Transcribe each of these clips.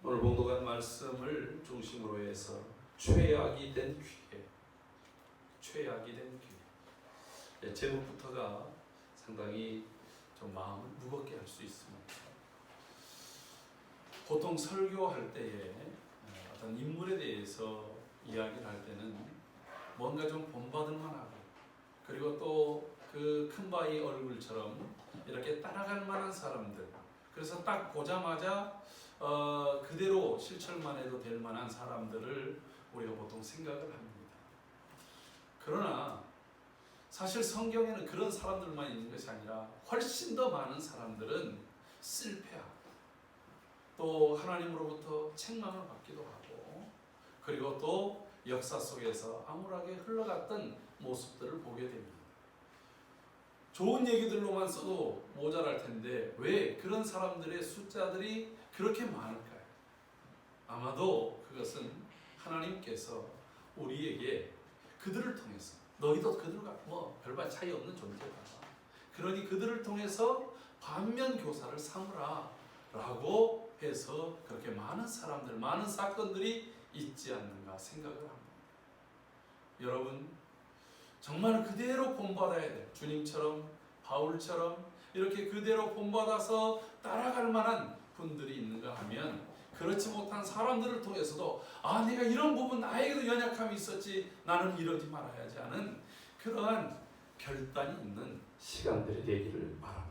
오늘 봉독한 말씀을 중심으로 해서 죄악이 된 귀해, 죄악이 된 귀해. 제목부터가 상당히 좀 마음을 무겁게 할 수 있습니다. 보통 설교할 때에 어떤 인물에 대해서 이야기를 할 때는 뭔가 좀 본받을 만하고, 그리고 또 그 큰 바위 얼굴처럼 이렇게 따라갈 만한 사람들, 그래서 딱 보자마자 그대로 실천만 해도 될 만한 사람들을 우리가 보통 생각을 합니다. 그러나 사실 성경에는 그런 사람들만 있는 것이 아니라 훨씬 더 많은 사람들은 실패하고 또 하나님으로부터 책망을 받기도 하고, 그리고 또 역사 속에서 암울하게 흘러갔던 모습들을 보게 됩니다. 좋은 얘기들로만 써도 모자랄 텐데 왜 그런 사람들의 숫자들이 그렇게 많을까요? 아마도 그것은 하나님께서 우리에게 그들을 통해서, 너희도 그들과 별반 차이 없는 존재다, 그러니 그들을 통해서 반면교사를 삼으라 라고 해서 그렇게 많은 사람들, 많은 사건들이 있지 않는가 생각을 합니다. 여러분, 정말 그대로 본받아야 돼. 주님처럼, 바울처럼 이렇게 그대로 본받아서 따라갈 만한 분들이 있는가 하면, 그렇지 못한 사람들을 통해서도 내가 이런 부분 나에게도 연약함이 있었지, 나는 이러지 말아야지 하는 그러한 결단이 있는 시간들이 되기를 바랍니다.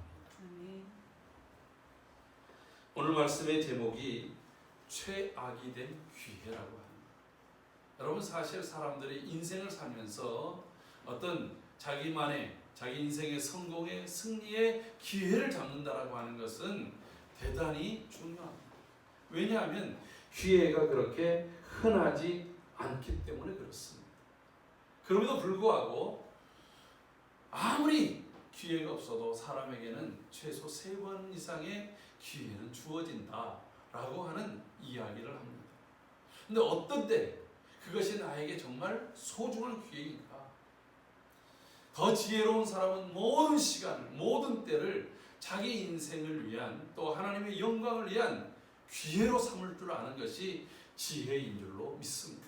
오늘 말씀의 제목이 최악이 된 기회라고 합니다. 여러분, 사실 사람들이 인생을 살면서 어떤 자기만의, 자기 인생의 성공의 승리의 기회를 잡는다라고 하는 것은 대단히 중요합니다. 왜냐하면 기회가 그렇게 흔하지 않기 때문에 그렇습니다. 그럼에도 불구하고 아무리 기회가 없어도 사람에게는 최소 3번 이상의 기회는 주어진다라고 하는 이야기를 합니다. 근데 어떤 때 그것이 나에게 정말 소중한 기회인가? 더 지혜로운 사람은 모든 시간을, 모든 때를 자기 인생을 위한, 또 하나님의 영광을 위한 기회로 삼을 줄 아는 것이 지혜인 줄로 믿습니다.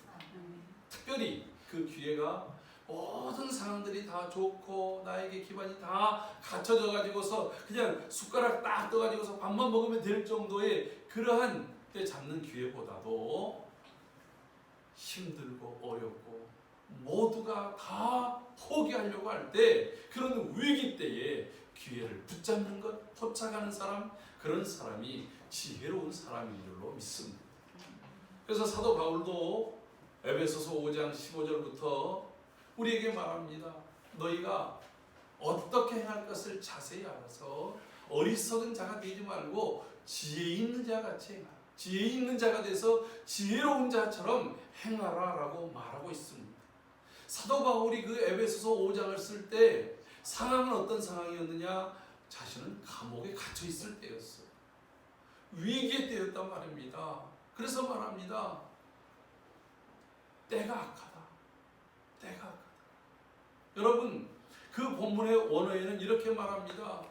특별히 그 기회가 모든 상황들이 다 좋고 나에게 기반이 다 갖춰져 가지고서 그냥 숟가락 딱 떠 가지고서 밥만 먹으면 될 정도의 그러한 때 잡는 기회보다도 힘들고 어렵고 모두가 다 포기하려고 할 때, 그런 위기 때에 기회를 붙잡는 것, 포착하는 사람, 그런 사람이 지혜로운 사람인 줄로 믿습니다. 그래서 사도 바울도 에베소서 5장 15절부터 우리에게 말합니다. 너희가 어떻게 행할 것을 자세히 알아서 어리석은 자가 되지 말고 지혜 있는 자가 같이 행하라. 지혜 있는 자가 돼서 지혜로운 자처럼 행하라 라고 말하고 있습니다. 사도 바울이 그 에베소서 5장을 쓸 때 상황은 어떤 상황이었느냐? 자신은 감옥에 갇혀 있을 때였어요. 위기의 때였단 말입니다. 그래서 말합니다. 때가 악하다. 때가 악하다. 여러분, 그 본문의 원어에는 이렇게 말합니다.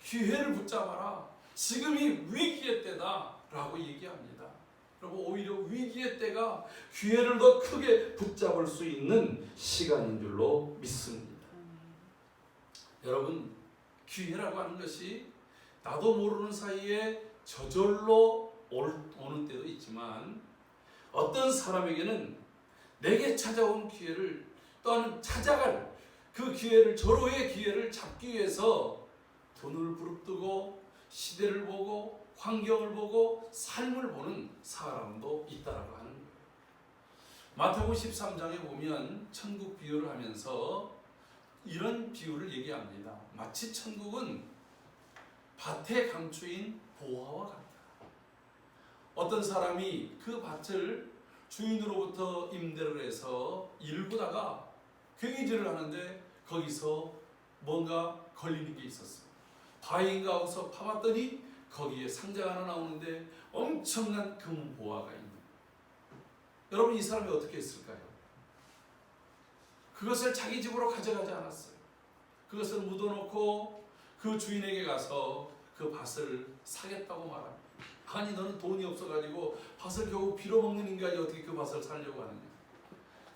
기회를 붙잡아라. 지금이 위기의 때다 라고 얘기합니다. 여러분, 오히려 위기의 때가 기회를 더 크게 붙잡을 수 있는 시간인 줄로 믿습니다. 여러분, 기회라고 하는 것이 나도 모르는 사이에 저절로 오는 때도 있지만, 어떤 사람에게는 내게 찾아온 기회를, 또는 찾아갈 그 기회를, 절호의 기회를 잡기 위해서 돈을 부릅뜨고 시대를 보고 환경을 보고 삶을 보는 사람도 있다라고 하는 거예요. 마태복음 13장에 보면 천국 비유를 하면서 이런 비유를 얘기합니다. 마치 천국은 밭의 감추인 보화와 같다. 어떤 사람이 그 밭을 주인으로부터 임대를 해서 일구다가 괭이질을 하는데 거기서 뭔가 걸리는 게 있었어요. 바위인가 하고서 파봤더니 거기에 상자가 하나 나오는데 엄청난 금 보화가 있는 거예요. 여러분, 이 사람이 어떻게 했을까요? 그것을 자기 집으로 가져가지 않았어요. 그것을 묻어놓고 그 주인에게 가서 그 밭을 사겠다고 말합니다. 아니 너는 돈이 없어가지고 밭을 겨우 빌어먹는 인간이 어떻게 그 밭을 살려고 하느냐.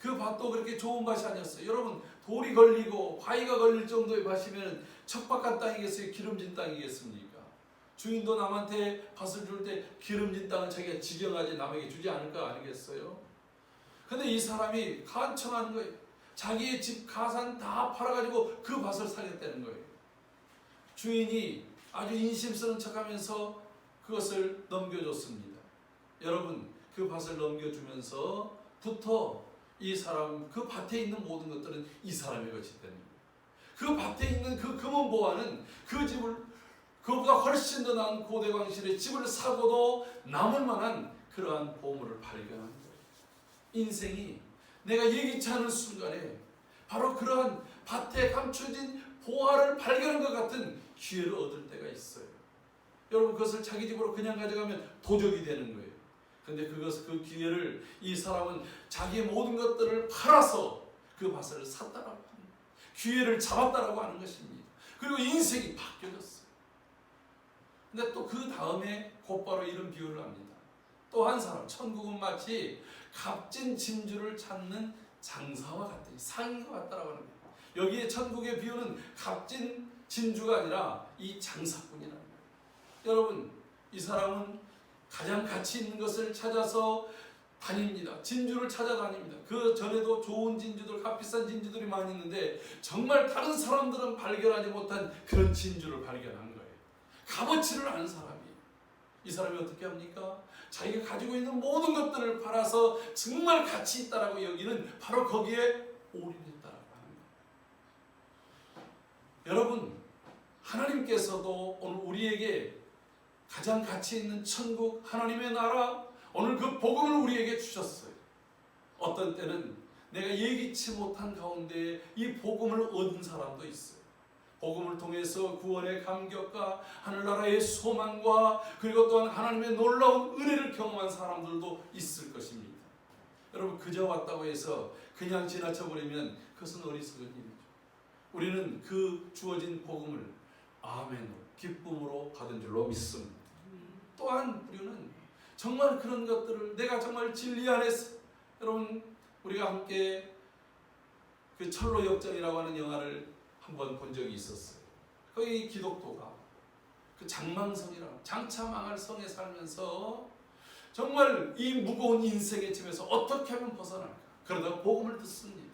그 밭도 그렇게 좋은 밭이 아니었어요. 여러분 돌이 걸리고 바위가 걸릴 정도의 밭이면 척박한 땅이겠어요? 기름진 땅이겠습니까? 주인도 남한테 밭을 줄 때 기름진 땅을 자기가 지경하지 남에게 주지 않을 거 아니겠어요? 근데 이 사람이 간청하는 거예요. 자기의 집 가산 다 팔아가지고 그 밭을 사겠다는 거예요. 주인이 아주 인심쓰는 척하면서 그것을 넘겨줬습니다. 여러분 그 밭을 넘겨주면서부터 이 사람 그 밭에 있는 모든 것들은 이 사람의 것이 되는 거예요. 그 밭에 있는 그 금은 보화는 그 집을 그보다 훨씬 더 나은 고대광실의 집을 사고도 남을 만한 그러한 보물을 발견한 거예요. 인생이 내가 예기치 않은 순간에 바로 그러한 밭에 감춰진 보화를 발견한 것 같은 기회를 얻을 때가 있어요. 여러분 그것을 자기 집으로 그냥 가져가면 도적이 되는 거예요. 근데 그 기회를 이 사람은 자기의 모든 것들을 팔아서 그 밭을 샀다라고 합니다. 기회를 잡았다라고 하는 것입니다. 그리고 인생이 바뀌어졌어요. 근데 또 그 다음에 곧바로 이런 비유를 합니다. 또 한 사람, 천국은 마치 값진 진주를 찾는 장사와 같으니 상인과 같다라고 하는 거예요. 여기에 천국의 비유는 값진 진주가 아니라 이 장사꾼이라는 거예요. 여러분 이 사람은 가장 가치 있는 것을 찾아서 다닙니다. 진주를 찾아다닙니다. 그 전에도 좋은 진주들, 값비싼 진주들이 많이 있는데 정말 다른 사람들은 발견하지 못한 그런 진주를 발견한 거예요. 값어치를 아는 사람이에요. 이 사람이 어떻게 합니까? 자기가 가지고 있는 모든 것들을 팔아서 정말 가치 있다라고 여기는 바로 거기에 올인했다라고 하는 거예요. 여러분 하나님께서도 오늘 우리에게 가장 가치 있는 천국 하나님의 나라 오늘 그 복음을 우리에게 주셨어요. 어떤 때는 내가 예기치 못한 가운데 이 복음을 얻은 사람도 있어요. 복음을 통해서 구원의 감격과 하늘나라의 소망과 그리고 또한 하나님의 놀라운 은혜를 경험한 사람들도 있을 것입니다. 여러분 그저 왔다고 해서 그냥 지나쳐버리면 그것은 어리석은 일이죠. 우리는 그 주어진 복음을 아멘으로 기쁨으로 받은 줄로 믿습니다. 또한 우리는 정말 그런 것들을 내가 정말 진리 안에서 여러분 우리가 함께 그 철로 역정이라고 하는 영화를 한번 본 적이 있었어요. 거기 기독도가 그 장망성이라고 장차 망할 성에 살면서 정말 이 무거운 인생의 짐에서 어떻게 하면 벗어날까 그러다가 복음을 듣습니다.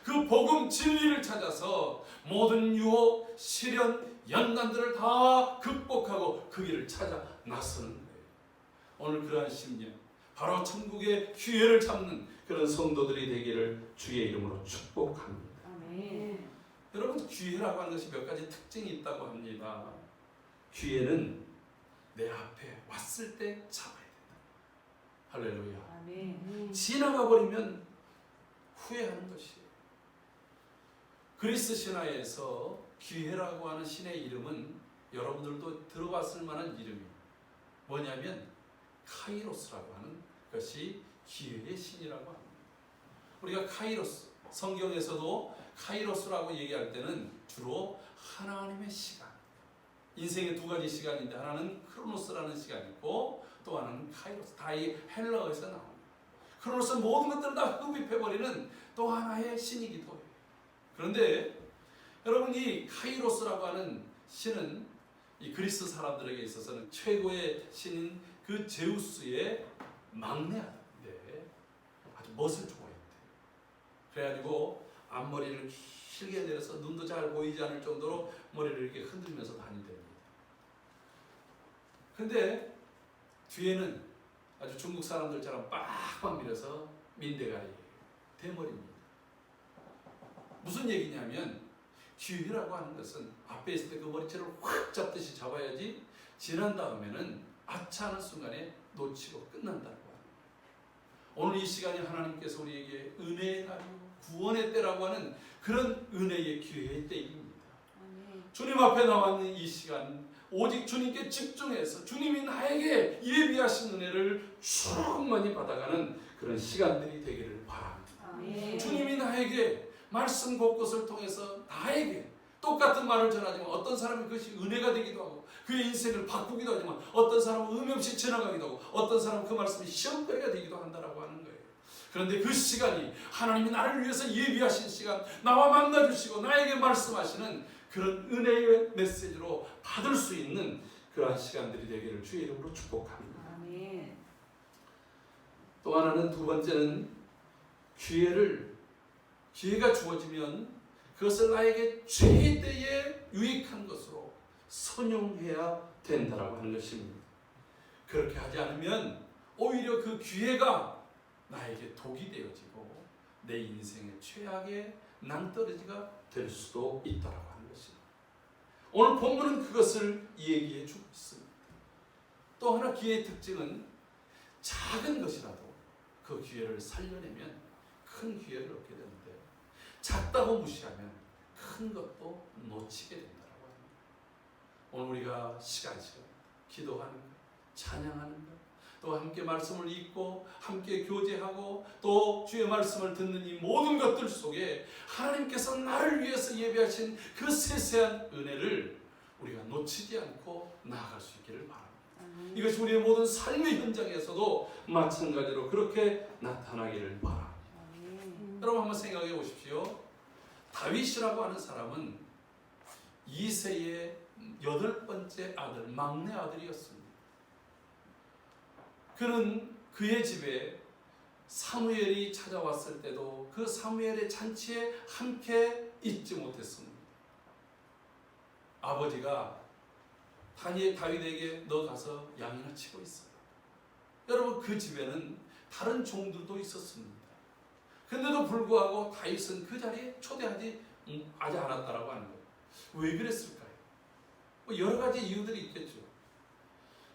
그 복음 진리를 찾아서 모든 유혹, 시련, 연단들을 다 극복하고 그 길을 찾아 나서는 거예요. 오늘 그러한 심령 바로 천국의 기회를 잡는 그런 성도들이 되기를 주의 이름으로 축복합니다. 아멘. 여러분 기회라고 하는 것이 몇 가지 특징이 있다고 합니다. 기회는 내 앞에 왔을 때 잡아야 된다. 할렐루야. 아멘. 지나가 버리면 후회하는 것이에요. 그리스 신화에서 기회라고 하는 신의 이름은 여러분들도 들어봤을 만한 이름이에요. 뭐냐면 카이로스라고 하는 것이 기회의 신이라고 합니다. 우리가 카이로스, 성경에서도 카이로스라고 얘기할 때는 주로 하나님의 시간, 인생의 두 가지 시간인데 하나는 크로노스라는 시간이 있고 또 하나는 카이로스, 다 이 헬라어에서 나옵니다. 크로노스는 모든 것들을 다 흡입해버리는 또 하나의 신이기도 해요. 그런데 여러분 이 카이로스라고 하는 신은 이 그리스 사람들에게 있어서는 최고의 신인 그 제우스의 막내 아들인데 아주 멋을 좋아했대요. 그래가지고 앞머리를 길게 내려서 눈도 잘 보이지 않을 정도로 머리를 이렇게 흔들면서 다니답니다. 근데 뒤에는 아주 중국 사람들처럼 빡빡 밀어서 민대가리 대머리입니다. 무슨 얘기냐면 기회라고 하는 것은 앞에 있을 때 그 머리채를 확 잡듯이 잡아야지 지난 다음에는 아차하는 순간에 놓치고 끝난다고 합니다. 오늘 이 시간이 하나님께서 우리에게 은혜의 날이고 구원의 때라고 하는 그런 은혜의 기회의 때입니다. 아멘. 주님 앞에 나와 있는 이 시간 오직 주님께 집중해서 주님이 나에게 예비하신 은혜를 충만히 받아가는 그런 시간들이 되기를 바랍니다. 아멘. 주님이 나에게 말씀 곳곳을 통해서 나에게 똑같은 말을 전하지만 어떤 사람은 그것이 은혜가 되기도 하고 그의 인생을 바꾸기도 하지만 어떤 사람은 의미 없이 지나가기도 하고 어떤 사람은 그 말씀이 시험거리가 되기도 한다라고 하는 거예요. 그런데 그 시간이 하나님이 나를 위해서 예비하신 시간, 나와 만나주시고 나에게 말씀하시는 그런 은혜의 메시지로 받을 수 있는 그러한 시간들이 되기를 주의 이름으로 축복합니다. 아멘. 또 하나는, 두 번째는 기회가 주어지면 그것을 나에게 최대의 유익한 것으로 선용해야 된다라고 하는 것입니다. 그렇게 하지 않으면 오히려 그 기회가 나에게 독이 되어지고 내 인생의 최악의 낭떠러지가 될 수도 있다라고 하는 것입니다. 오늘 본문은 그것을 얘기해 주고 있습니다. 또 하나 기회의 특징은 작은 것이라도 그 기회를 살려내면 큰 기회를 얻게 되는데 작다고 무시하면 큰 것도 놓치게 된다고 합니다. 오늘 우리가 시간 기도하는 것, 찬양하는 것, 또 함께 말씀을 읽고 함께 교제하고 또 주의 말씀을 듣는 이 모든 것들 속에 하나님께서 나를 위해서 예비하신 그 세세한 은혜를 우리가 놓치지 않고 나아갈 수 있기를 바랍니다. 이것이 우리의 모든 삶의 현장에서도 마찬가지로 그렇게 나타나기를 바랍니다. 여러분 한번 생각해 보십시오. 다윗이라고 하는 사람은 이새의 8번째 아들, 막내 아들이었습니다. 그는 그의 집에 사무엘이 찾아왔을 때도 그 사무엘의 잔치에 함께 있지 못했습니다. 아버지가 다윗에게 너 가서 양이나 치고 있어라. 여러분 그 집에는 다른 종들도 있었습니다. 근데도 불구하고 다윗은 그 자리에 초대하지 않았다라고 하는 거예요. 왜 그랬을까요? 뭐 여러 가지 이유들이 있겠죠.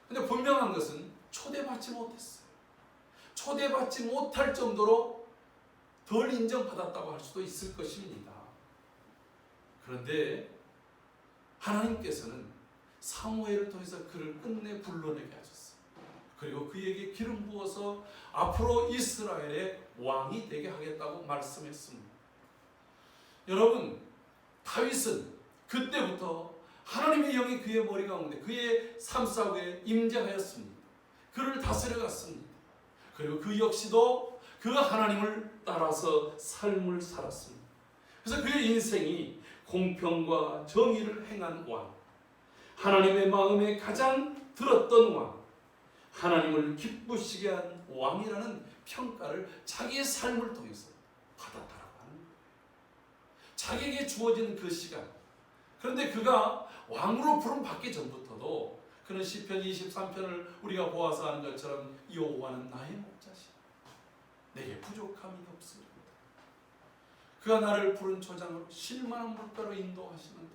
근데 분명한 것은 초대받지 못했어요. 초대받지 못할 정도로 덜 인정받았다고 할 수도 있을 것입니다. 그런데 하나님께서는 사무엘을 통해서 그를 끝내 불러내게 하셨어요. 그리고 그에게 기름 부어서 앞으로 이스라엘의 왕이 되게 하겠다고 말씀했습니다. 여러분, 다윗은 그때부터 하나님의 영이 그의 머리 가운데 그의 삶 속에 임재하였습니다. 그를 다스려갔습니다. 그리고 그 역시도 그 하나님을 따라서 삶을 살았습니다. 그래서 그의 인생이 공평과 정의를 행한 왕, 하나님의 마음에 가장 들었던 왕, 하나님을 기쁘시게 한 왕이라는 평가를 자기의 삶을 통해서 받았다라고 하는 거예요. 자기에게 주어진 그 시간. 그런데 그가 왕으로 부름받기 전부터도 그는 시편 23편을 우리가 보아서 하는 것처럼 여호와는 나의 목자시니 내게 부족함이 없으리로다. 그가 나를 푸른 초장으로 쉴만한 물가로 인도하시는 것.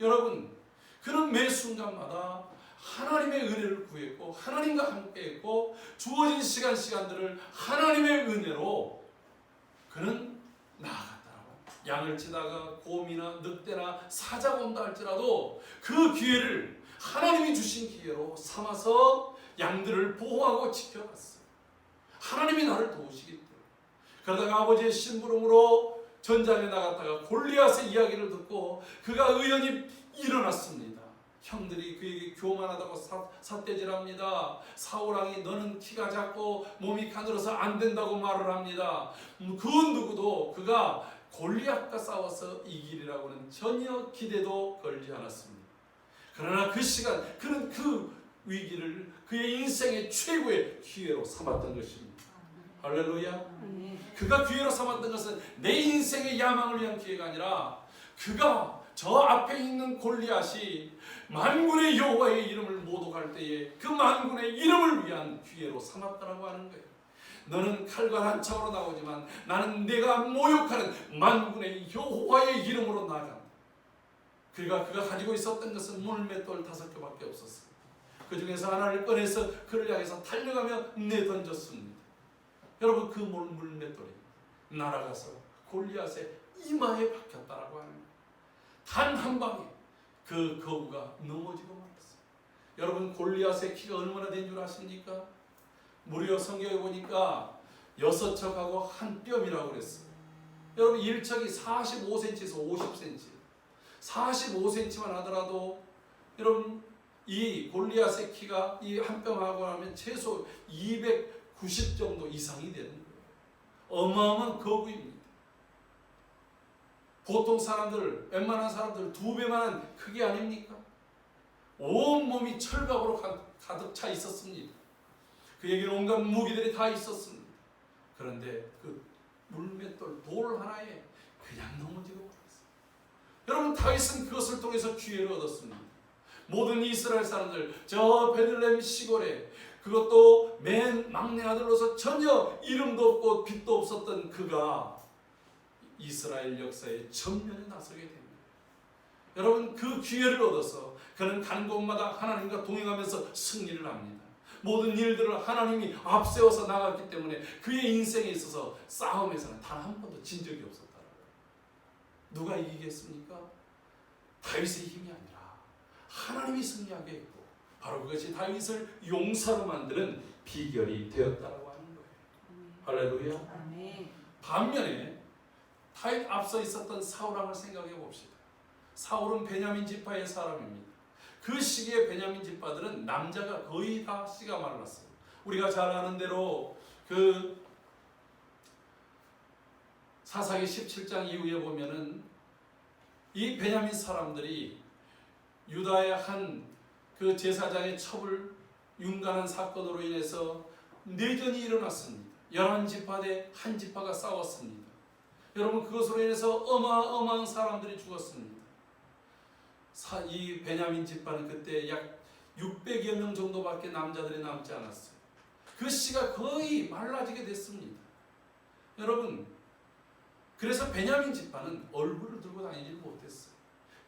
여러분, 그는 매 순간마다 하나님의 은혜를 구했고 하나님과 함께했고 주어진 시간들을 하나님의 은혜로 그는 나아갔다라고. 양을 치다가 곰이나 늑대나 사자가 온다 할지라도 그 기회를 하나님이 주신 기회로 삼아서 양들을 보호하고 지켜갔어요. 하나님이 나를 도우시기 때문에. 그러다가 아버지의 심부름으로 전장에 나갔다가 골리앗의 이야기를 듣고 그가 의연히 일어났습니다. 형들이 그에게 교만하다고 삿대질합니다. 사울왕이 너는 키가 작고 몸이 가늘어서 안 된다고 말을 합니다. 그 누구도 그가 골리앗과 싸워서 이기리라고는 전혀 기대도 걸지 않았습니다. 그러나 그 시간 그는 그 위기를 그의 인생의 최고의 기회로 삼았던 것입니다. 할렐루야. 그가 기회로 삼았던 것은 내 인생의 야망을 위한 기회가 아니라 그가 저 앞에 있는 골리앗이 만군의 여호와의 이름을 모독할 때에 그 만군의 이름을 위한 기회로 삼았다라고 하는 거예요. 너는 칼과 한창으로 나오지만 나는 내가 모욕하는 만군의 여호와의 이름으로 나아간다. 그가 가지고 있었던 것은 물맷돌 5개밖에 없었습니다. 그 중에서 하나를 꺼내서 그를 향해서 달려가며 내던졌습니다. 여러분 그 물맷돌이 날아가서 골리앗의 이마에 박혔다라고 하는 거예요. 단 한 방에 그 거구가 넘어지고 말았어요. 여러분 골리앗의 키가 얼마나 된 줄 아십니까? 무려 성경에 보니까 6척하고 한 뼘이라고 그랬어요. 여러분 1척이 45cm에서 50cm. 45cm만 하더라도 여러분 이 골리앗의 키가 이 한 뼘하고 하면 최소 290 정도 이상이 되는 거예요. 어마어마한 거구입니다. 보통 사람들, 웬만한 사람들 2배만한 크기 아닙니까? 온몸이 철갑으로 가득 차 있었습니다. 그에게는 온갖 무기들이 다 있었습니다. 그런데 그 물맷돌 돌 하나에 그냥 넘어지고 말았어요. 여러분 다윗은 그것을 통해서 기회를 얻었습니다. 모든 이스라엘 사람들 저 베들레헴 시골에 그것도 맨 막내 아들로서 전혀 이름도 없고 빛도 없었던 그가 이스라엘 역사의 전면에 나서게 됩니다. 여러분 그 기회를 얻어서 그는 가는 곳마다 하나님과 동행하면서 승리를 합니다. 모든 일들을 하나님이 앞세워서 나갔기 때문에 그의 인생에 있어서 싸움에서는 단 한 번도 진 적이 없었다. 누가 이기겠습니까? 다윗의 힘이 아니라 하나님이 승리하게 했고 바로 그것이 다윗을 용사로 만드는 비결이 되었다고 하는 거예요. 할렐루야. 아멘. 반면에 다윗 앞서 있었던 사울왕을 생각해 봅시다. 사울은 베냐민 지파의 사람입니다. 그 시기에 베냐민 지파들은 남자가 거의 다 씨가 말랐어요. 우리가 잘 아는 대로 그 사사기 17장 이후에 보면은 이 베냐민 사람들이 유다의 한 그 제사장의 첩을 윤관한 사건으로 인해서 내전이 일어났습니다. 11지파 대 한 지파가 싸웠습니다. 여러분 그것으로 인해서 어마어마한 사람들이 죽었습니다. 이 베냐민 지파는 그때 약 600여 명 정도밖에 남자들이 남지 않았어요. 그 씨가 거의 말라지게 됐습니다. 여러분 그래서 베냐민 지파는 얼굴을 들고 다니지 못했어요.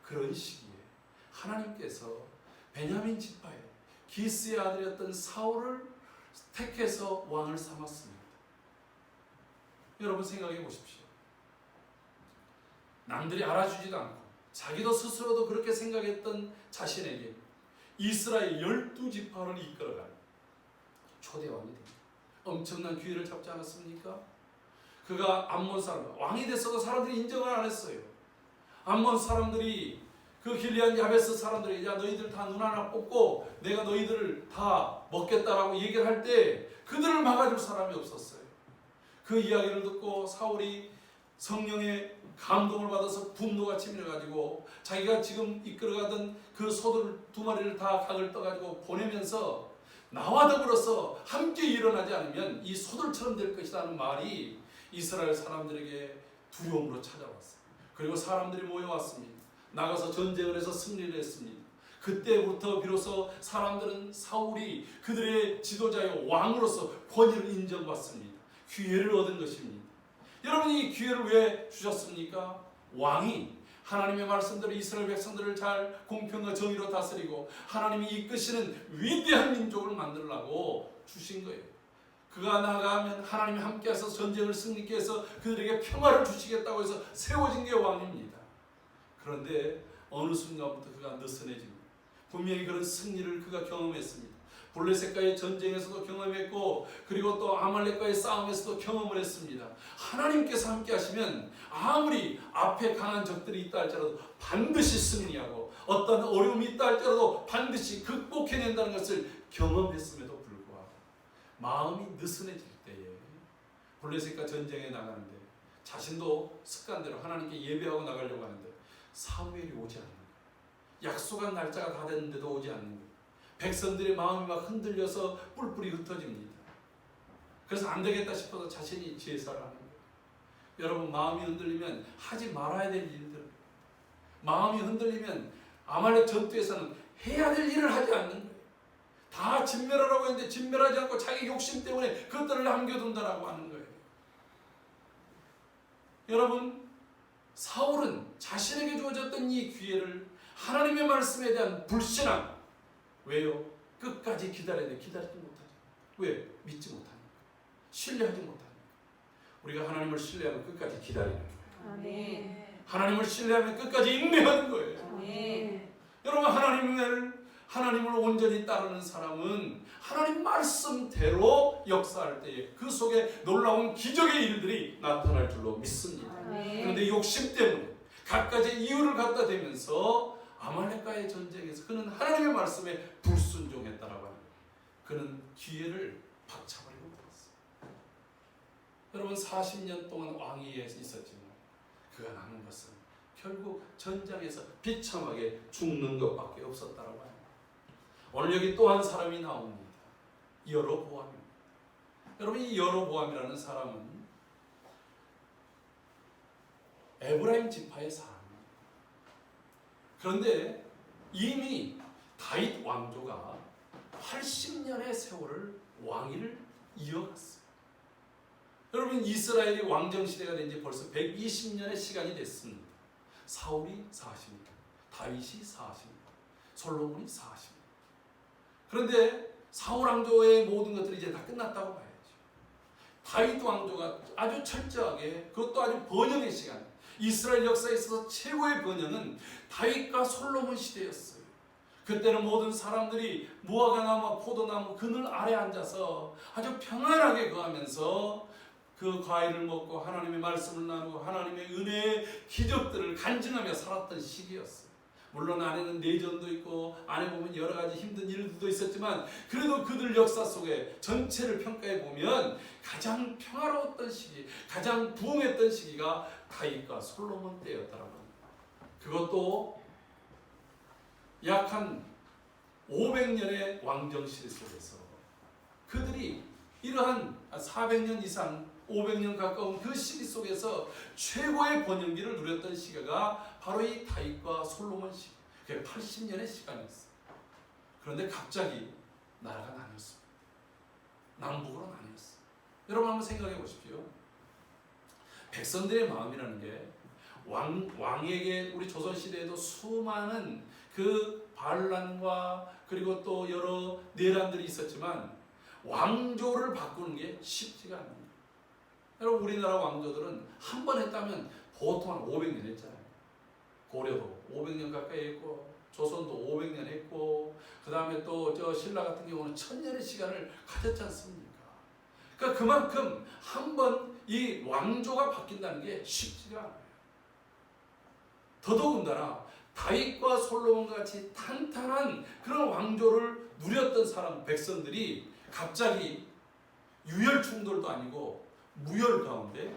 그런 시기에 하나님께서 베냐민 지파에 기스의 아들이었던 사울을 택해서 왕을 삼았습니다. 여러분 생각해 보십시오. 남들이 알아주지도 않고 자기도 스스로도 그렇게 생각했던 자신에게 이스라엘 12지파를 이끌어가는 초대왕이 됩니다. 엄청난 기회를 잡지 않았습니까? 그가 암몬 사람, 왕이 됐어도 사람들이 인정을 안 했어요. 암몬 사람들이 그 길리안 야베스 사람들이 야 너희들 다 눈 하나 뽑고 내가 너희들을 다 먹겠다라고 얘기를 할 때 그들을 막아줄 사람이 없었어요. 그 이야기를 듣고 사울이 성령의 감동을 받아서 분노가 치밀어가지고 자기가 지금 이끌어가던 그 소들 2마리를 다 각을 떠가지고 보내면서 나와 더불어서 함께 일어나지 않으면 이 소들처럼 될 것이라는 말이 이스라엘 사람들에게 두려움으로 찾아왔어요. 그리고 사람들이 모여왔습니다. 나가서 전쟁을 해서 승리를 했습니다. 그때부터 비로소 사람들은 사울이 그들의 지도자의 왕으로서 권위를 인정받습니다. 기회를 얻은 것입니다. 여러분 이 기회를 왜 주셨습니까? 왕이 하나님의 말씀대로 이스라엘 백성들을 잘 공평과 정의로 다스리고 하나님이 이끄시는 위대한 민족을 만들려고 주신 거예요. 그가 나아가면 하나님이 함께해서 전쟁을 승리케 해서 그들에게 평화를 주시겠다고 해서 세워진 게 왕입니다. 그런데 어느 순간부터 그가 느슨해집니다. 분명히 그런 승리를 그가 경험했습니다. 블레셋과의 전쟁에서도 경험했고 그리고 또 아말렉과의 싸움에서도 경험을 했습니다. 하나님께서 함께 하시면 아무리 앞에 강한 적들이 있다 할지라도 반드시 승리하고 어떤 어려움이 있다 할지라도 반드시 극복해낸다는 것을 경험했음에도 불구하고 마음이 느슨해질 때에 블레셋과 전쟁에 나가는데 자신도 습관대로 하나님께 예배하고 나가려고 하는데 사무엘이 오지 않는 거예요. 약속한 날짜가 다 됐는데도 오지 않는 거예요. 백성들의 마음이 막 흔들려서 뿔뿔이 흩어집니다. 그래서 안 되겠다 싶어서 자신이 제사를 하는 거예요. 여러분 마음이 흔들리면 하지 말아야 될 일들, 마음이 흔들리면 아말렉 전투에서는 해야 될 일을 하지 않는 거예요. 다 진멸하라고 했는데 진멸하지 않고 자기 욕심 때문에 그것들을 남겨둔다라고 하는 거예요. 여러분 사울은 자신에게 주어졌던 이 기회를 하나님의 말씀에 대한 불신앙, 왜요? 끝까지 기다려야 돼. 기다리지 못하죠. 왜? 믿지 못하니까. 신뢰하지 못하니까. 우리가 하나님을 신뢰하면 끝까지 기다리는 거예요. 아멘. 하나님을 신뢰하면 끝까지 인내하는 거예요. 아멘. 여러분 하나님을 온전히 따르는 사람은 하나님 말씀대로 역사할 때에 그 속에 놀라운 기적의 일들이 나타날 줄로 믿습니다. 아멘. 그런데 욕심 때문에 갖가지 이유를 갖다 대면서 아말렉과의 전쟁에서 그는 하나님의 말씀에 불순종했다라고 하는 거예요. 그는 기회를 박차버리고 말았어요. 여러분 40년 동안 왕위에 있었지만 그가 남은 것은 결국 전장에서 비참하게 죽는 것밖에 없었다라고 합니다. 오늘 여기 또 한 사람이 나옵니다. 여로보암입니다. 여러분 이 여로보암이라는 사람은 에브라임 지파의 사람입니다. 그런데 이미 다윗 왕조가 80년의 세월을 왕위를 이어갔어요. 여러분 이스라엘이 왕정 시대가 된 지 벌써 120년의 시간이 됐습니다. 사울이 40년, 다윗이 40년, 솔로몬이 40년. 그런데 사울 왕조의 모든 것들이 이제 다 끝났다고 봐야죠. 다윗 왕조가 아주 철저하게, 그것도 아주 번영의 시간, 이스라엘 역사에 있어서 최고의 번영은 다윗과 솔로몬 시대였어요. 그때는 모든 사람들이 무화과나무, 포도나무 그늘 아래 앉아서 아주 평안하게 거하면서 그 과일을 먹고 하나님의 말씀을 나누고 하나님의 은혜의 기적들을 간증하며 살았던 시기였어요. 물론 안에는 내전도 있고 안에 보면 여러 가지 힘든 일들도 있었지만 그래도 그들 역사 속에 전체를 평가해 보면 가장 평화로웠던 시기, 가장 부흥했던 시기가 다윗과 솔로몬 때였다라고 합니다. 그것도 약 한 500년의 왕정 시대 속에서 그들이 이러한 400년 이상 500년 가까운 그 시기 속에서 최고의 번영기를 누렸던 시기가 바로 이 다윗과 솔로몬 시기, 그게 80년의 시간이었어요. 그런데 갑자기 나라가 나뉘었습니다. 남북으로 나뉘었어요. 여러분 한번 생각해 보십시오. 백성들의 마음이라는 게 왕에게 우리 조선시대에도 수많은 그 반란과 그리고 또 여러 내란들이 있었지만 왕조를 바꾸는 게 쉽지가 않습니다. 여러분 우리나라 왕조들은 한 번 했다면 보통 한 500년 했잖아요. 고려도 500년 가까이 했고 조선도 500년 했고 그 다음에 또 저 신라 같은 경우는 1000년의 시간을 가졌지 않습니까? 그러니까 그만큼 한 번 이 왕조가 바뀐다는 게 쉽지가 않아요. 더더군다나 다윗과 솔로몬 같이 탄탄한 그런 왕조를 누렸던 사람 백성들이 갑자기 유혈 충돌도 아니고 무혈 가운데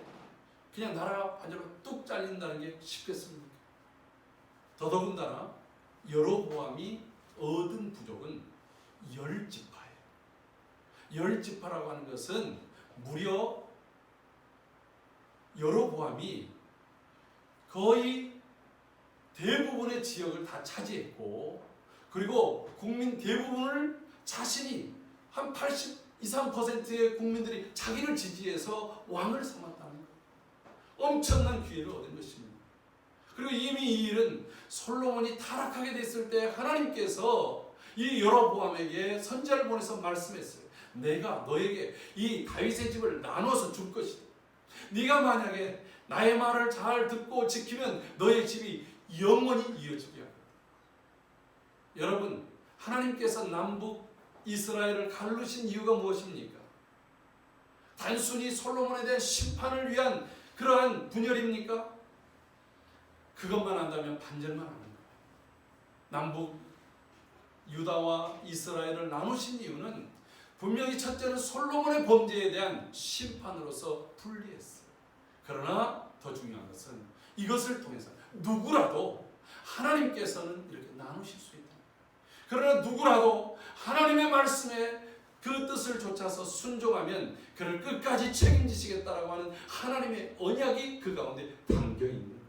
그냥 나라가 반대로 뚝 잘린다는 게 쉽겠습니까? 더더군다나 여로보암이 얻은 부족은 10지파예요. 10지파라고 하는 것은 무려 여로보암이 거의 대부분의 지역을 다 차지했고 그리고 국민 대부분을 자신이 한 80 이상 %의 국민들이 자기를 지지해서 왕을 삼았다는 것. 엄청난 기회를 얻은 것입니다. 그리고 이미 이 일은 솔로몬이 타락하게 됐을 때 하나님께서 이 여로보암에게 선지자를 보내서 말씀했어요. 내가 너에게 이 다윗의 집을 나눠서 줄 것이다. 네가 만약에 나의 말을 잘 듣고 지키면 너의 집이 영원히 이어지게 하겠다. 여러분 하나님께서 남북 이스라엘을 갈르신 이유가 무엇입니까? 단순히 솔로몬에 대한 심판을 위한 그러한 분열입니까? 그것만 한다면 반절만 하는 거예요. 남북 유다와 이스라엘을 나누신 이유는 분명히 첫째는 솔로몬의 범죄에 대한 심판으로서 분리했어요. 그러나 더 중요한 것은 이것을 통해서 누구라도 하나님께서는 이렇게 나누실 수 있다. 그러나 누구라도 하나님의 말씀에 그 뜻을 좇아서 순종하면 그를 끝까지 책임지시겠다라고 하는 하나님의 언약이 그 가운데 담겨 있는 거예요.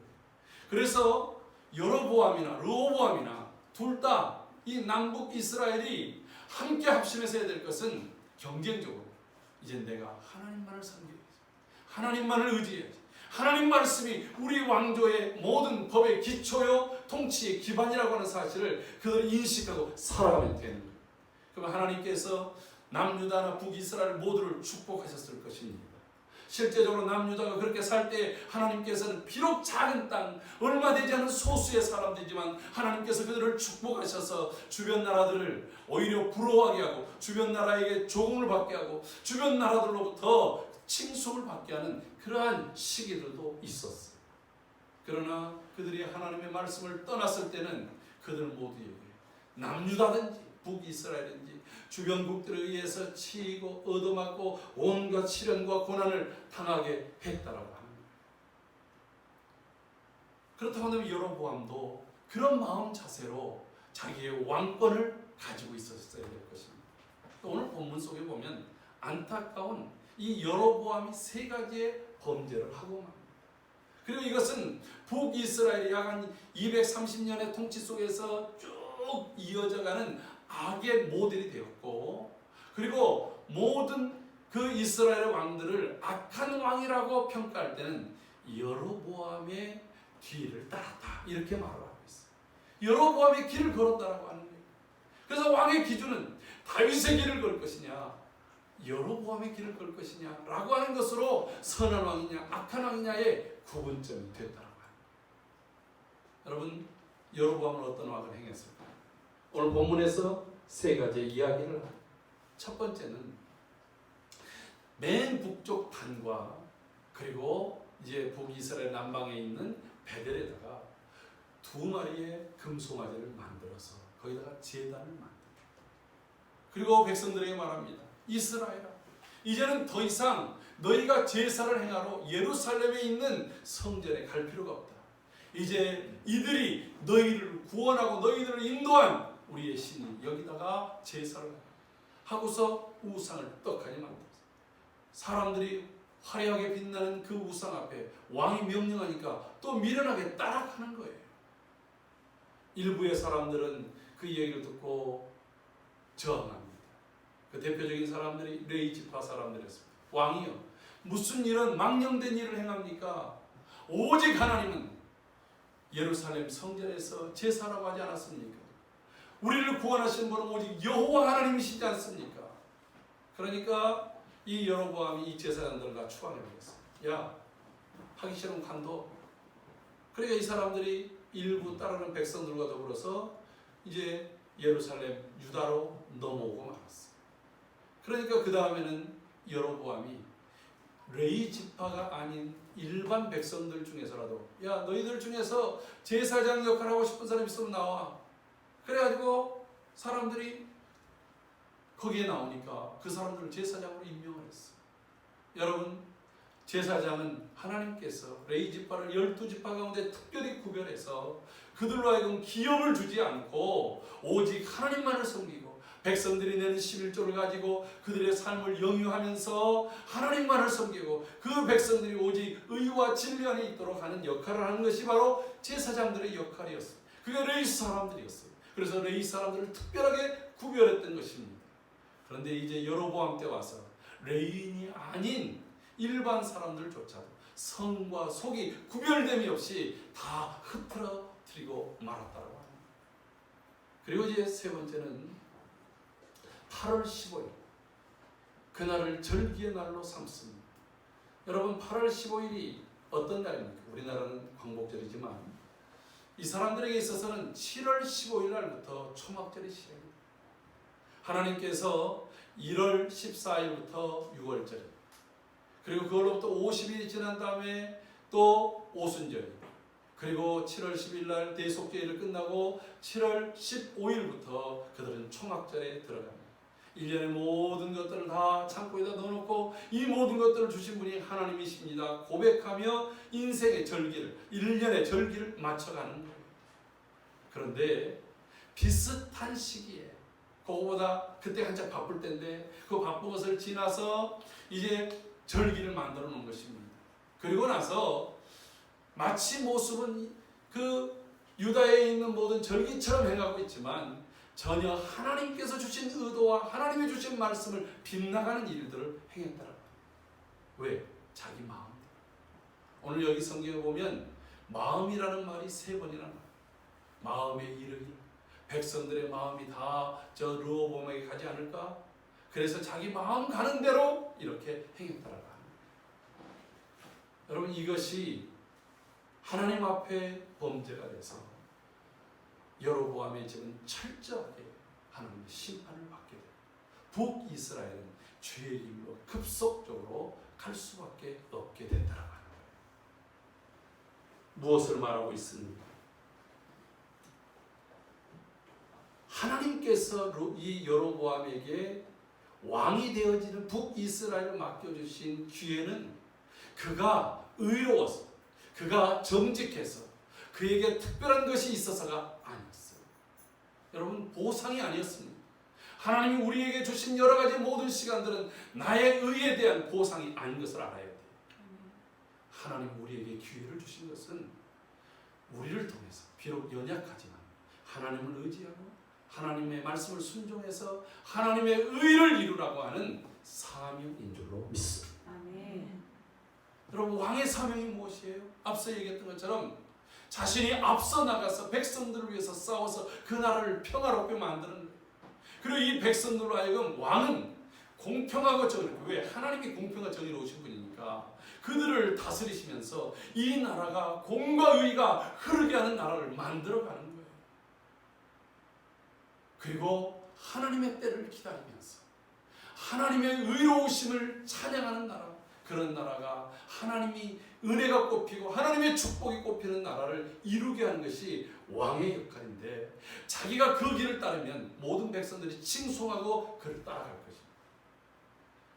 그래서 여로보암이나 르호보암이나 둘 다 이 남북 이스라엘이 함께 합심해서 해야 될 것은 경쟁적으로 이제 내가 하나님만을 섬겨야지, 하나님만을 의지해야지, 하나님 말씀이 우리 왕조의 모든 법의 기초요 통치의 기반이라고 하는 사실을 그들이 인식하고 살아가면 되는 거예요. 그럼 하나님께서 남유다나 북이스라엘 모두를 축복하셨을 것입니다. 실제적으로 남유다가 그렇게 살 때 하나님께서는 비록 작은 땅, 얼마 되지 않은 소수의 사람들이지만 하나님께서 그들을 축복하셔서 주변 나라들을 오히려 부러워하게 하고 주변 나라에게 조공을 받게 하고 주변 나라들로부터 칭송을 받게 하는 그러한 시기들도 있었어요. 그러나 그들이 하나님의 말씀을 떠났을 때는 그들 모두에게 남유다든지 북이스라엘인지 주변국들에 의해서 치이고 얻어맞고 온갖 시련과 고난을 당하게 했다라고 하는 거예요. 그렇다고 하면 여로보암도 그런 마음 자세로 자기의 왕권을 가지고 있었어야 될 것입니다. 또 오늘 본문 속에 보면 안타까운 이 여로보암이 세 가지의 범죄를 하고 맙니다. 그리고 이것은 북이스라엘이 약 한 230년의 통치 속에서 쭉 이어져가는 악의 모델이 되었고, 그리고 모든 그 이스라엘 왕들을 악한 왕이라고 평가할 때는 여로보암의 뒤를 따랐다 이렇게 말을 하고 있어요. 여로보암의 길을 걸었다라고 하는 거예요. 그래서 왕의 기준은 다윗의 길을 걸 것이냐 여로보암의 길을 걸 것이냐 라고 하는 것으로 선한 왕이냐 악한 왕이냐의 구분점이 됐다라고 합니다. 여러분, 여로보암은 어떤 왕을 행했을까요? 오늘 본문에서 세 가지 이야기를 합니다. 첫 번째는 맨 북쪽 단과 그리고 이제 북이스라엘 남방에 있는 베델에다가 두 마리의 금송아지를 만들어서 거기다가 제단을 만듭니다. 그리고 백성들에게 말합니다. 이스라엘아, 이제는 더 이상 너희가 제사를 행하러 예루살렘에 있는 성전에 갈 필요가 없다. 이제 이들이 너희를 구원하고 너희들을 인도한 우리의 신이 여기다가 제사를 하고서 우상을 떡하니 만들었어. 사람들이 화려하게 빛나는 그 우상 앞에 왕이 명령하니까 또 미련하게 따라가는 거예요. 일부의 사람들은 그 얘기를 듣고 저항합니다. 그 대표적인 사람들이 레이지파 사람들이었습니다. 왕이요, 무슨 이런 망령된 일을 행합니까? 오직 하나님은 예루살렘 성전에서 제사라고 하지 않았습니까? 우리를 구원하신 분은 오직 여호와 하나님이시지 않습니까? 그러니까 이 여로보암이 이 제사장들과 추방해버렸어요. 야, 하기 싫으면 간도. 그러니까 이 사람들이 일부 따르는 백성들과 더불어서 이제 예루살렘 유다로 넘어오고 말았어요. 그러니까 그 다음에는 여로보암이 레위 지파가 아닌 일반 백성들 중에서라도 야, 너희들 중에서 제사장 역할 하고 싶은 사람 있으면 나와. 그래가지고 사람들이 거기에 나오니까 그 사람들을 제사장으로 임명을 했어요. 여러분, 제사장은 하나님께서 레위 지파를 12지파 가운데 특별히 구별해서 그들로 하여금 기업을 주지 않고 오직 하나님만을 섬기고 백성들이 내는 11조를 가지고 그들의 삶을 영유하면서 하나님만을 섬기고 그 백성들이 오직 의와 진리 안에 있도록 하는 역할을 하는 것이 바로 제사장들의 역할이었어요. 그게 레위 사람들이었어요. 그래서 레위 사람들을 특별하게 구별했던 것입니다. 그런데 이제 여로보암 때 와서 레위인이 아닌 일반 사람들조차도 성과 속이 구별됨이 없이 다 흩어뜨리고 말았다고 합니다. 그리고 이제 세 번째는 8월 15일 그날을 절기의 날로 삼습니다. 여러분, 8월 15일이 어떤 날입니까? 우리나라는 광복절이지만 이 사람들에게 있어서는 7월 15일 날부터 초막절이 시작입니다. 하나님께서 1월 14일부터 6월절 그리고 그걸로부터 50일이 지난 다음에 또 오순절 그리고 7월 10일 날 대속죄일을 끝나고 7월 15일부터 그들은 초막절에 들어갑니다. 1년의 모든 것들을 다 창고에다 넣어놓고 이 모든 것들을 주신 분이 하나님이십니다 고백하며 인생의 절기를 1년의 절기를 맞춰가는 거예요. 그런데 비슷한 시기에 그거보다 그때 한참 바쁠 때인데 그 바쁜 것을 지나서 이제 절기를 만들어 놓은 것입니다. 그리고 나서 마치 모습은 그 유다에 있는 모든 절기처럼 행하고 있지만 전혀 하나님께서 주신 의도와 하나님이 주신 말씀을 빗나가는 일들을 행했다라고 합니다. 왜? 자기 마음. 오늘 여기 성경에 보면 마음이라는 말이 3번이나 나와요. 마음에 이르기를 백성들의 마음이 다 저 르호보암에게 가지 않을까? 그래서 자기 마음 가는 대로 이렇게 행했다라고 합니다. 여러분, 이것이 하나님 앞에 범죄가 돼서 여로보암의 집은 철저하게 하나님의 심판을 받게 돼요. 북이스라엘은 죄의 길로 급속적으로 갈 수밖에 없게 된다라고 하는 거예요. 무엇을 말하고 있습니까? 하나님께서 이 여로보암에게 왕이 되어지는 북이스라엘을 맡겨주신 기회는 그가 의로워서, 그가 정직해서, 그에게 특별한 것이 있어서가 아니었어요. 여러분, 보상이 아니었습니다. 하나님이 우리에게 주신 여러 가지 모든 시간들은 나의 의에 대한 보상이 아닌 것을 알아야 돼요. 하나님 우리에게 기회를 주신 것은 우리를 통해서 비록 연약하지만 하나님을 의지하고 하나님의 말씀을 순종해서 하나님의 의를 이루라고 하는 사명인 줄로 믿습니다. 아멘. 여러분, 왕의 사명이 무엇이에요? 앞서 얘기했던 것처럼 자신이 앞서 나가서 백성들을 위해서 싸워서 그 나라를 평화롭게 만드는 거예요. 그리고 이 백성들로 하여금 왕은 공평하고 정의롭고, 왜? 하나님이 공평과 정의로우신 분이니까 그들을 다스리시면서 이 나라가 공과 의가 흐르게 하는 나라를 만들어가는 거예요. 그리고 하나님의 때를 기다리면서 하나님의 의로우심을 찬양하는 나라, 그런 나라가 하나님이 은혜가 꼽히고 하나님의 축복이 꼽히는 나라를 이루게 하는 것이 왕의 역할인데, 자기가 그 길을 따르면 모든 백성들이 칭송하고 그를 따라갈 것입니다.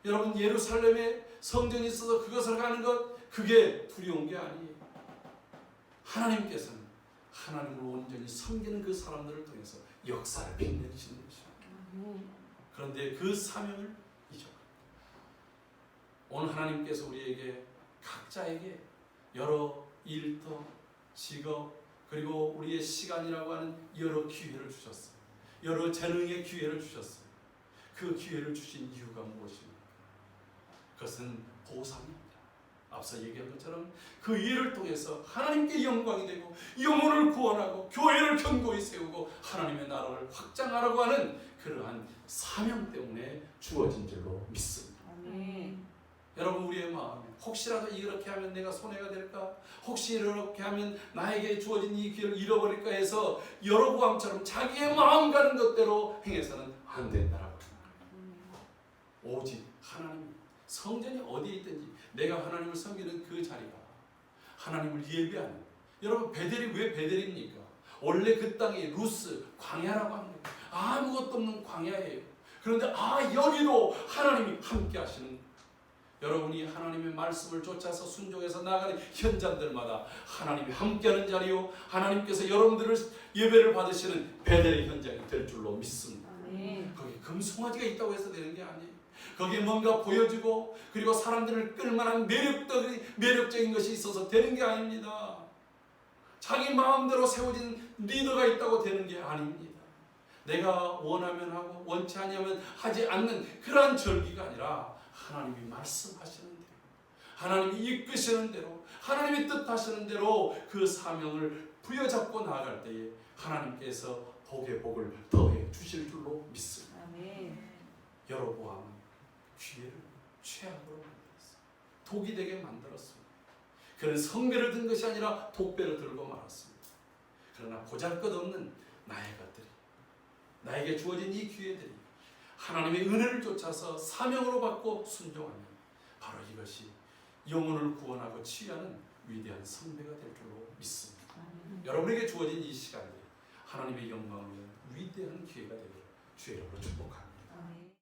여러분, 예루살렘에 성전이 있어서 그것을 가는 것, 그게 두려운 게 아니에요. 하나님께서는 하나님을 온전히 섬기는 그 사람들을 통해서 역사를 빛내시는 것입니다. 그런데 그 사명을 잊어갑니다. 오늘 하나님께서 우리에게 각자에게 여러 일터, 직업, 그리고 우리의 시간이라고 하는 여러 기회를 주셨어요. 여러 재능의 기회를 주셨어요. 그 기회를 주신 이유가 무엇입니까? 그것은 보상입니다. 앞서 얘기한 것처럼 그 일을 통해서 하나님께 영광이 되고 영혼을 구원하고 교회를 견고히 세우고 하나님의 나라를 확장하라고 하는 그러한 사명 때문에 주어진 줄로 믿습니다. 아멘. 여러분, 우리의 마음에 혹시라도 이렇게 하면 내가 손해가 될까? 혹시 이렇게 하면 나에게 주어진 이 기회를 잃어버릴까 해서 여로보암처럼 자기의 마음 가는 것대로 행해서는 안 된다라고 생각합니다. 오직 하나님, 성전이 어디에 있든지 내가 하나님을 섬기는 그 자리가 하나님을 예배하는, 여러분, 베델이 왜 베델입니까? 원래 그 땅이 루스, 광야라고 하는 거예요. 아무것도 없는 광야예요. 그런데 여기도 하나님이 함께 하시는 거예요. 여러분이 하나님의 말씀을 쫓아서 순종해서 나가는 현장들마다 하나님이 함께하는 자리요, 하나님께서 여러분들을 예배를 받으시는 베델의 현장이 될 줄로 믿습니다. 아멘. 거기 금송아지가 있다고 해서 되는 게 아니에요. 거기에 뭔가 보여지고 그리고 사람들을 끌만한 매력적인 것이 있어서 되는 게 아닙니다. 자기 마음대로 세워진 리더가 있다고 되는 게 아닙니다. 내가 원하면 하고 원치 아니하면 하지 않는 그러한 절기가 아니라 하나님이 말씀하시는 대로, 하나님이 이끄시는 대로, 하나님이 뜻하시는 대로 그 사명을 부여잡고 나아갈 때에 하나님께서 복의 복을 더해 주실 줄로 믿습니다. 아멘. 여로보암은 기회를 최악으로 만들었어요. 독이 되게 만들었습니다. 그는 성배를 든 것이 아니라 독배를 들고 말았습니다. 그러나 보잘것없는 나의 것들이, 나에게 주어진 이 기회들이 하나님의 은혜를 쫓아서 사명으로 받고 순종하면 바로 이것이 영혼을 구원하고 치유하는 위대한 성배가 될 줄로 믿습니다. 여러분에게 주어진 이 시간이 하나님의 영광을 위한 위대한 기회가 되기를 주의 이름으로 축복합니다.